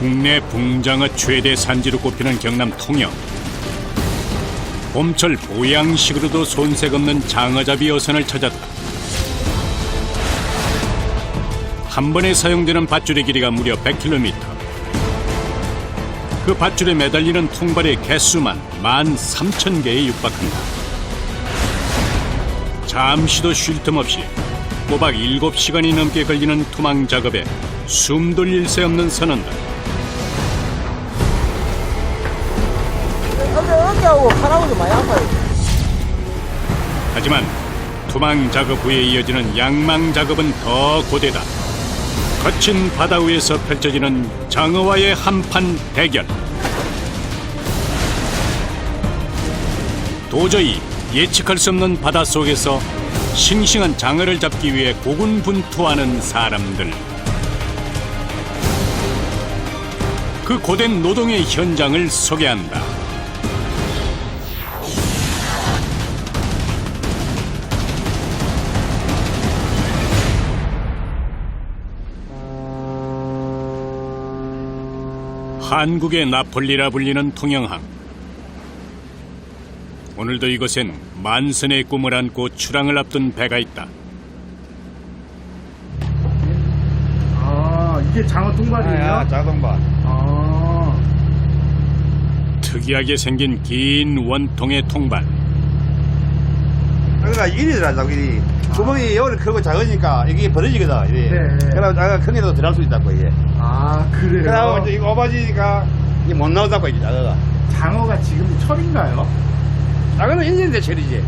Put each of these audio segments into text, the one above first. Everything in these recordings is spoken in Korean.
국내 붕장어 최대 산지로 꼽히는 경남 통영. 봄철 보양식으로도 손색 없는 장어잡이 어선을 찾았다. 한 번에 사용되는 밧줄의 길이가 무려 100km. 그 밧줄에 매달리는 통발의 개수만 13,000개에 육박한다. 잠시도 쉴 틈 없이 꼬박 7시간이 넘게 걸리는 투망 작업에 숨 돌릴 새 없는 선원들. 어깨하고 팔하고 좀 많이 아파요. 하지만 투망 작업 후에 이어지는 양망 작업은 더 고되다. 거친 바다 위에서 펼쳐지는 장어와의 한판 대결. 도저히 예측할 수 없는 바다 속에서 싱싱한 장어를 잡기 위해 고군분투하는 사람들. 그 고된 노동의 현장을 소개한다. 한국의 나폴리라 불리는 통영항. 오늘도 이곳엔 만선의 꿈을 안고 출항을 앞둔 배가 있다. 아, 이게 장어 통발이에요? 자동발. 아, 특이하게 생긴 긴 원통의 통발. 그러니까 일이 들어간다고, 일이. 구멍이 여기를 크고 작으니까 이게 벌어지거든, 이게. 네. 그래서 작아가 큰 데도 들어갈 수 있다고, 이게. 아, 그래요? 그러고 이제 이거 오버지니까 이게 못 나온다고, 이게 작아가. 장어가 지금 철인가요? 작아는 1년 내 철이지.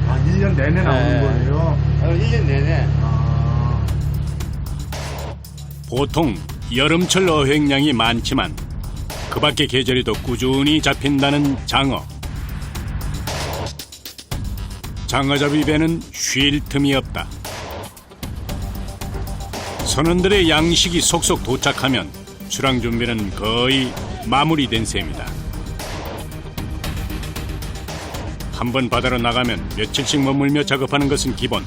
아, 1년 내내 나오는 거예요? 1년 내내. 아, 보통 여름철 어획량이 많지만 그 밖의 계절에도 꾸준히 잡힌다는 장어. 장어잡이 배는 쉴 틈이 없다. 선원들의 양식이 속속 도착하면 출항 준비는 거의 마무리된 셈이다. 한 번 바다로 나가면 며칠씩 머물며 작업하는 것은 기본.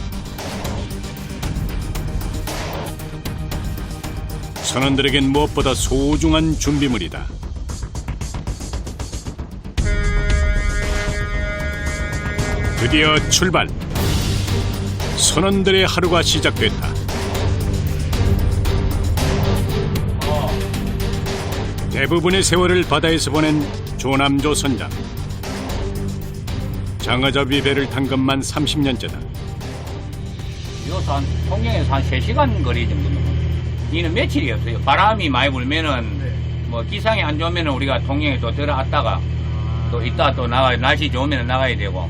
선원들에겐 무엇보다 소중한 준비물이다. 드디어 출발. 선원들의 하루가 시작됐다. 대부분의 세월을 바다에서 보낸 조남조 선장. 장어잡이 배를 탄 것만 30년째다. 여기서 통영에서 한 3시간 거리 정도는. 이는 며칠이 없어요. 바람이 많이 불면은, 뭐, 기상이 안 좋으면은 우리가 통영에 또 들어갔다가, 또 이따 또 나가야, 날씨 좋으면 나가야 되고,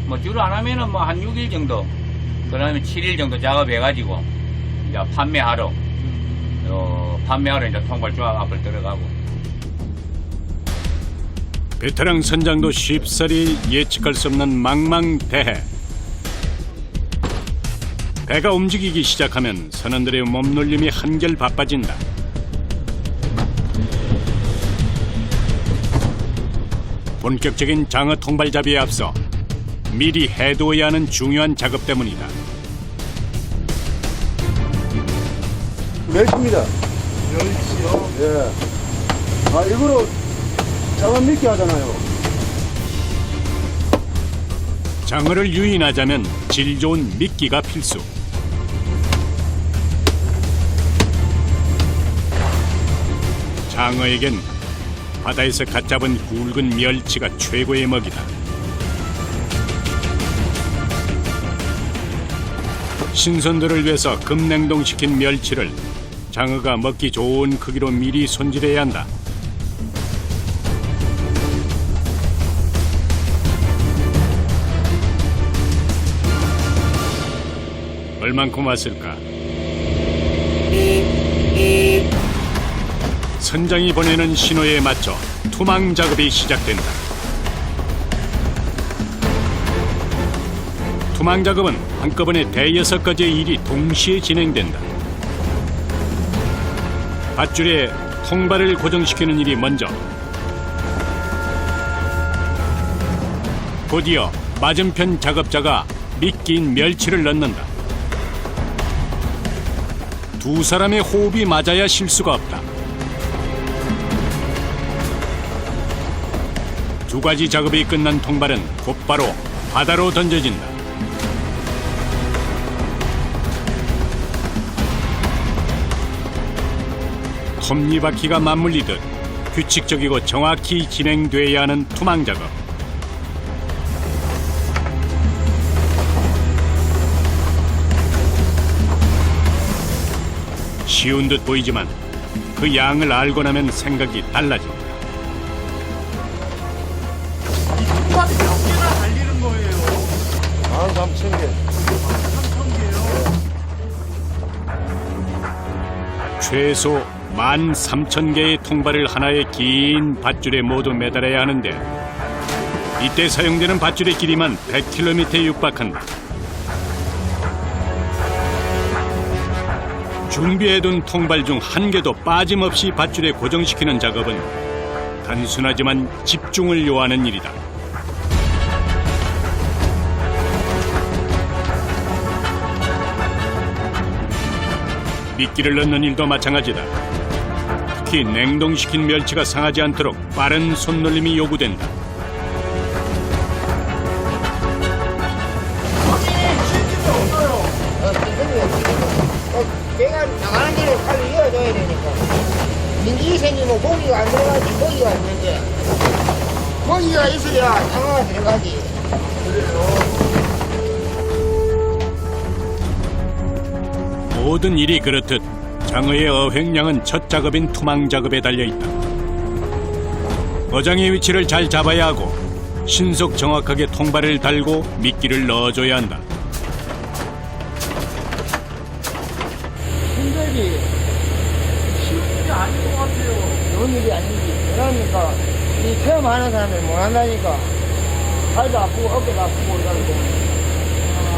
뭐, 주로 안 하면은 뭐, 한 6일 정도, 그 다음에 7일 정도 작업해가지고, 이제 판매하러 이제 통발 조합 앞을 들어가고. 베테랑 선장도 쉽사리 예측할 수 없는 망망대해. 배가 움직이기 시작하면 선원들의 몸놀림이 한결 바빠진다. 본격적인 장어 통발잡이에 앞서 미리 해두어야 하는 중요한 작업 때문이다. 멸치입니다. 멸치요? 예. 아, 이거로 장어 믿게 하잖아요. 장어를 유인하자면 질 좋은 미끼가 필수. 장어에겐 바다에서 갓 잡은 굵은 멸치가 최고의 먹이다. 신선도를 위해서 급냉동시킨 멸치를 장어가 먹기 좋은 크기로 미리 손질해야 한다. 얼만큼 왔을까? 선장이 보내는 신호에 맞춰 투망 작업이 시작된다. 투망 작업은 한꺼번에 대여섯 가지의 일이 동시에 진행된다. 밧줄에 통발을 고정시키는 일이 먼저, 곧이어 맞은편 작업자가 미끼인 멸치를 넣는다. 두 사람의 호흡이 맞아야 실수가 없다. 두 가지 작업이 끝난 통발은 곧바로 바다로 던져진다. 톱니바퀴가 맞물리듯 규칙적이고 정확히 진행돼야 하는 투망 작업. 쉬운 듯 보이지만 그 양을 알고 나면 생각이 달라진다. 통발이 몇 개나 달리는 거예요? 13,000개. 3,000개요? 최소 13,000개의 통발을 하나의 긴 밧줄에 모두 매달아야 하는데 이때 사용되는 밧줄의 길이만 100km에 육박한다. 준비해둔 통발 중 한 개도 빠짐없이 밧줄에 고정시키는 작업은 단순하지만 집중을 요하는 일이다. 미끼를 넣는 일도 마찬가지다. 특히 냉동시킨 멸치가 상하지 않도록 빠른 손놀림이 요구된다. 내가 나가는 길에 칼을 이어줘야 되니까 민기 생기면 고기가 안 들어가지. 고기가 있는데 고기가 있어야 장어가 들어가지. 모든 일이 그렇듯 장어의 어획량은 첫 작업인 투망 작업에 달려있다. 어장의 위치를 잘 잡아야 하고 신속 정확하게 통발을 달고 미끼를 넣어줘야 한다. 힘들지. 쉬운 일이 아닌 것 같아요. 쉬운 일이 아니지. 그러니까 이 체험 하는 사람이 못 한다니까. 팔도 아프고 어깨도 아프고 이러는데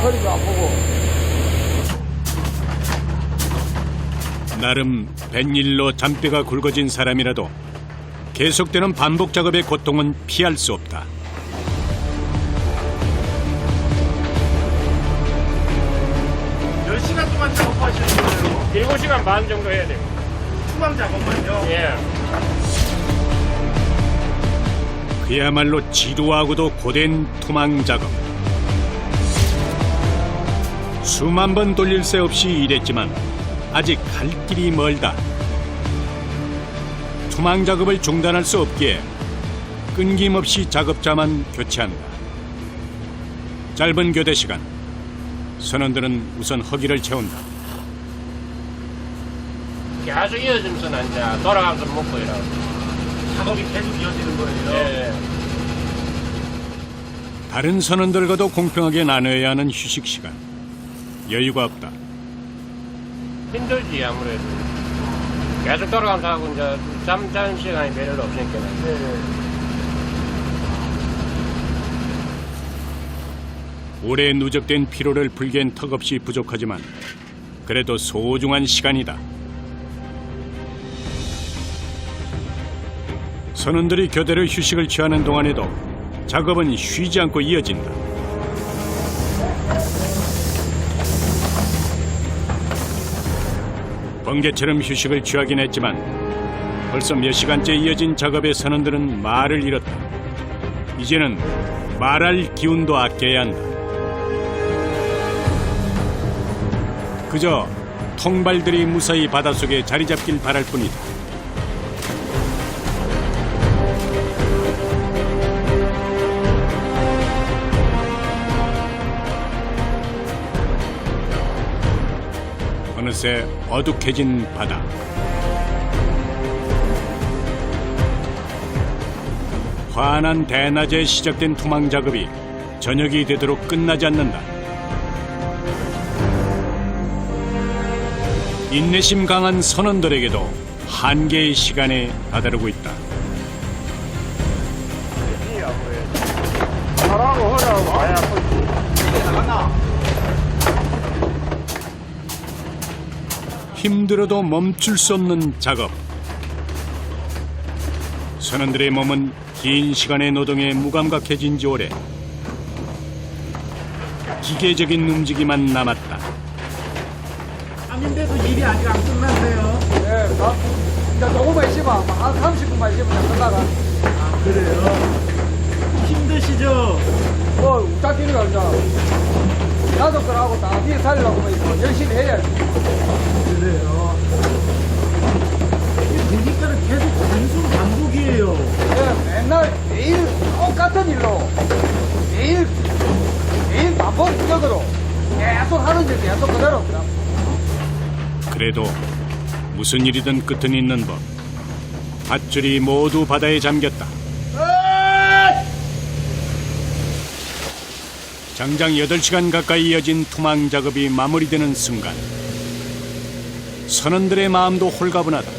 허리도 아프고. 나름 뱃일로 잔뼈가 굵어진 사람이라도 계속되는 반복 작업의 고통은 피할 수 없다. 몇 시간 동안 작업하시는 거예요? 7시간 반 정도 해야 돼요. 투망 작업만요? 예. 그야말로 지루하고도 고된 투망 작업. 수만 번 돌릴 새 없이 일했지만 아직 갈 길이 멀다. 투망 작업을 중단할 수 없기에 끊김없이 작업자만 교체한다. 짧은 교대 시간, 선원들은 우선 허기를 채운다. 계속 이어지면서 이제 돌아가면서 먹고 이러고. 작업이 계속 이어지는 거예요? 예. 다른 선원들과도 공평하게 나눠야 하는 휴식 시간. 여유가 없다. 힘들지 아무래도. 계속 돌아가면서 하고 이제 잠 자는 시간이 별로 없으니까. 오래 누적된 피로를 풀기엔 턱없이 부족하지만 그래도 소중한 시간이다. 선원들이 교대로 휴식을 취하는 동안에도 작업은 쉬지 않고 이어진다. 번개처럼 휴식을 취하긴 했지만 벌써 몇 시간째 이어진 작업에 선원들은 말을 잃었다. 이제는 말할 기운도 아껴야 한다. 그저 통발들이 무사히 바닷속에 자리 잡길 바랄 뿐이다. 어느새 어둑해진 바다. 환한 대낮에 시작된 투망 작업이 저녁이 되도록 끝나지 않는다. 인내심 강한 선원들에게도 한계의 시간에 다다르고 있다. 잘하고 허리하고 아예 아프지. 힘들어도 멈출 수 없는 작업. 선원들의 몸은 긴 시간의 노동에 무감각해진 지 오래. 기계적인 움직임만 남았다. 밤인데도 일이 아직 안 끝났네요. 네, 이제 조금만 있으면 한 30분만 있으면 끝나가. 아, 그래요? 힘드시죠? 딱 뛰는 거 아니잖아. 가족들하고 다 뒤에 살려고 하면 열심히 해야지. 그래요. 보니까는 계속 단순 반복이에요. 맨날 매일 똑같은 일로 매일 반복 적으로 계속 하는 일 계속 그대로. 그래도 무슨 일이든 끝은 있는 법. 밧줄이 모두 바다에 잠겼다. 장장 8시간 가까이 이어진 투망 작업이 마무리되는 순간 선원들의 마음도 홀가분하다.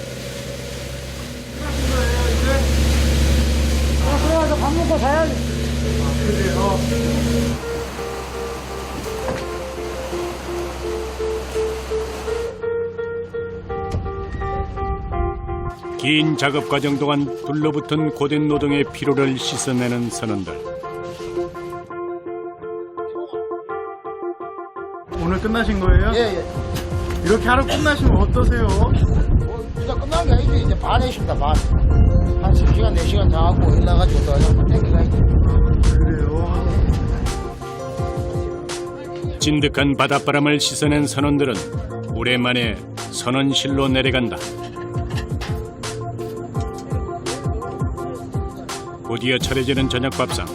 들어가서 밥 먹고 자야지. 긴 작업 과정 동안 둘러붙은 고된 노동의 피로를 씻어내는 선원들. 오늘 끝나신 거예요? 예. 이렇게 하루 끝나시면 어떠세요? 진짜 끝난 게 아니지. 이제 반 했습니다, 반. 한 3시간, 4시간 자갖고 일 나가지고 또 그냥 땡겨가야지. 그래요. 진득한 바닷바람을 씻어낸 선원들은 오랜만에 선원실로 내려간다. 곧이어 차려지는 저녁밥상.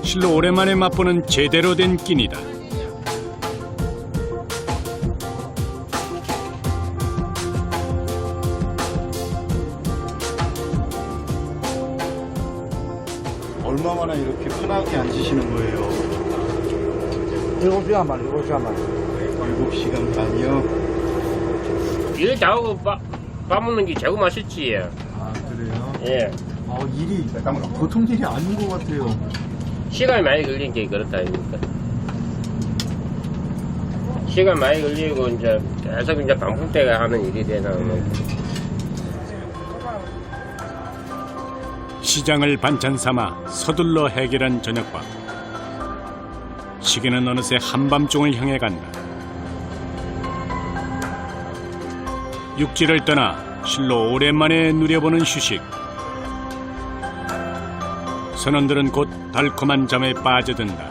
실로 오랜만에 맛보는 제대로 된 끼니다. 얼마만에 이렇게 편하게 앉으시는 거예요? 7시간 만, 7시간 만. 7시간 반이요? 일 잘하고 밥 먹는 게 제일 맛있지. 아, 그래요? 예. 일이 보통 일이 아닌 것 같아요. 시간이 많이 걸린 게 그렇다 아닙니까? 시간 많이 걸리고 이제 계속 이제 반복되게 하는 일이 되나. 시장을 반찬 삼아 서둘러 해결한 저녁밥. 시계는 어느새 한밤중을 향해 간다. 육지를 떠나 실로 오랜만에 누려보는 휴식. 선원들은 곧 달콤한 잠에 빠져든다.